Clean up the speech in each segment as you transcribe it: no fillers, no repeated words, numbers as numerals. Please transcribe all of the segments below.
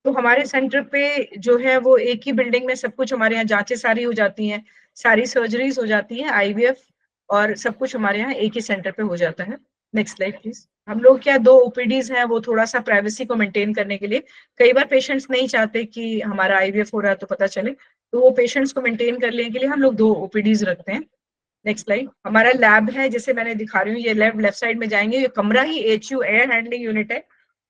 तो हमारे सेंटर पे जो है वो एक ही बिल्डिंग में सब कुछ हमारे यहाँ जांचें सारी हो जाती हैं, सारी सर्जरीज हो जाती हैं, आईवीएफ और सब कुछ हमारे यहाँ एक ही सेंटर पे हो जाता है। Next slide please. हम लोग क्या 2 ओपीडीज हैं, वो थोड़ा सा प्राइवेसी को मेंटेन करने के लिए, कई बार पेशेंट्स नहीं चाहते कि हमारा आईवीएफ हो रहा है तो पता चले, तो वो पेशेंट्स को मेंटेन करने के लिए हम लोग 2 ओपीडीज रखते हैं। Next slide. हमारा लैब है, जैसे मैंने दिखा रही हूँ, ये लैब लेफ्ट साइड में जाएंगे, ये कमरा ही एचयू एयर हैंडलिंग यूनिट है,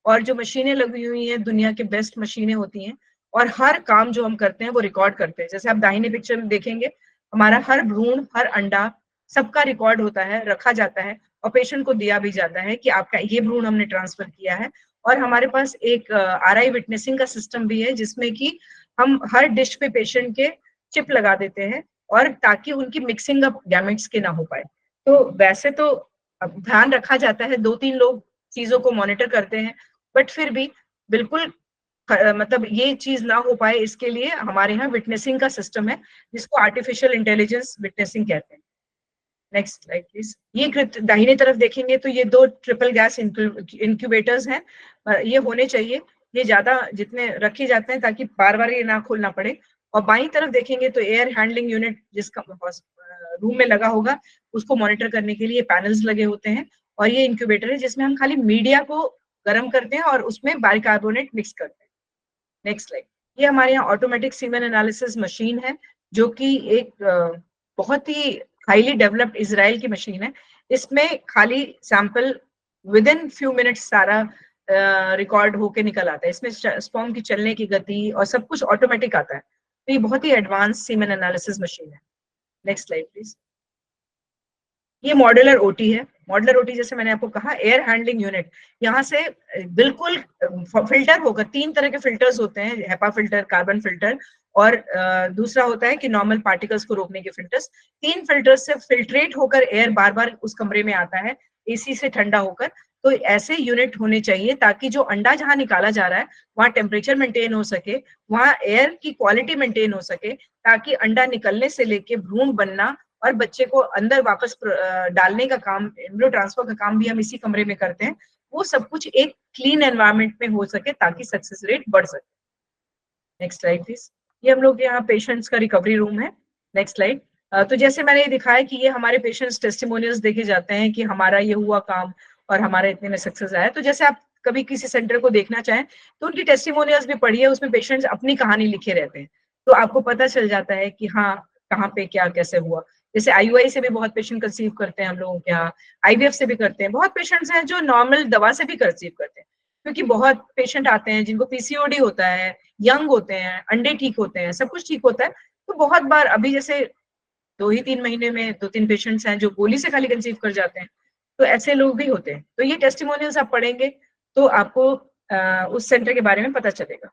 और जो मशीनें लगी हुई हैं दुनिया के बेस्ट मशीनें होती हैं, और हर काम जो हम करते हैं वो रिकॉर्ड करते हैं। जैसे आप दाहिने पिक्चर में देखेंगे, हमारा हर भ्रूण, हर अंडा, सबका रिकॉर्ड होता है, रखा जाता है, और पेशेंट को दिया भी जाता है कि आपका ये भ्रूण हमने ट्रांसफर किया है। और हमारे पास एक आरआई विटनेसिंग का सिस्टम भी है, जिसमें कि हम हर डिश पे पेशेंट के चिप लगा देते हैं, और ताकि उनकी मिक्सिंग अप गैमेट्स के ना हो पाए। तो वैसे तो ध्यान रखा जाता है, 2-3 लोग चीजों को मॉनिटर करते हैं, बट फिर भी बिल्कुल मतलब ये चीज ना हो पाए, इसके लिए हमारे यहाँ विटनेसिंग का सिस्टम है, जिसको आर्टिफिशियल इंटेलिजेंस विटनेसिंग कहते हैं। Next slide please. ये दाहिने तरफ देखेंगे तो ये 2 ट्रिपल गैस इंक्यूबेटर्स हैं, ये होने चाहिए, ये ज्यादा जितने रखे जाते हैं ताकि बार बार ये ना खोलना पड़े। और बाई तरफ देखेंगे तो एयर हैंडलिंग यूनिट जिसका रूम में लगा होगा, उसको मॉनिटर करने के लिए पैनल्स लगे होते हैं, और ये इंक्यूबेटर है जिसमें हम खाली मीडिया को गर्म करते हैं और उसमें बाइकार्बोनेट मिक्स करते हैं। Next slide. ये हमारे यहाँ ऑटोमेटिक सीमेन एनालिसिस मशीन है, जो कि एक बहुत ही हाईली डेवलप्ड इजराइल की मशीन है। इसमें खाली sample with in few minutes सारा रिकॉर्ड होके निकल आता है। इसमें स्पर्म की चलने की गति और सब कुछ ऑटोमेटिक आता है, तो ये बहुत ही एडवांस सीमेन एनालिसिस मशीन है। Next slide please. ये मॉड्यूलर ओटी है। मॉड्यूलर ओटी जैसे मैंने आपको कहा, एयर हैंडलिंग यूनिट, यहाँ से बिल्कुल फिल्टर होकर, 3 तरह के फिल्टर्स होते हैं, हेपा फिल्टर, कार्बन फिल्टर, और दूसरा होता है कि नॉर्मल पार्टिकल्स को रोकने के फिल्टर्स। 3 फिल्टर्स से फिल्ट्रेट होकर एयर बार बार उस कमरे में आता है, एसी से ठंडा होकर। तो ऐसे यूनिट होने चाहिए ताकि जो अंडा जहां निकाला जा रहा है वहां टेम्परेचर मेंटेन हो सके, वहां एयर की क्वालिटी मेंटेन हो सके, ताकि अंडा निकलने से लेके भ्रूण बनना और बच्चे को अंदर वापस डालने का काम, एम्ब्रियो ट्रांसफर का काम भी हम इसी कमरे में करते हैं। वो सब कुछ एक क्लीन एनवायरनमेंट में हो सके ताकि सक्सेस रेट बढ़ सके। Next slide please. ये हम लोग यहाँ पेशेंट्स का रिकवरी रूम है। Next slide. तो जैसे मैंने ये दिखाया कि ये हमारे पेशेंट्स टेस्टिमोनियल्स देखे जाते हैं कि हमारा ये हुआ काम और हमारा इतने में सक्सेस आया। तो जैसे आप कभी किसी सेंटर को देखना चाहें तो उनकी टेस्टिमोनियल्स भी पढ़िए, उसमें पेशेंट्स अपनी कहानी लिखे रहते हैं, तो आपको पता चल जाता है कि हाँ कहाँ पे क्या कैसे हुआ। जैसे आईयूआई से भी बहुत पेशेंट कंसीव करते हैं हम लोगों के यहाँ, आईवीएफ से भी करते हैं, बहुत पेशेंट्स हैं जो नॉर्मल दवा से भी कंसीव करते हैं, क्योंकि बहुत पेशेंट आते हैं जिनको पीसीओडी होता है, यंग होते हैं, अंडे ठीक होते हैं, सब कुछ ठीक होता है। तो बहुत बार अभी जैसे 2 ही 3 महीने में 2-3 पेशेंट्स हैं जो गोली से खाली कंसीव कर जाते हैं, तो ऐसे लोग भी होते हैं। तो ये टेस्टिमोनियल्स आप पढ़ेंगे तो आपको उस सेंटर के बारे में पता चलेगा।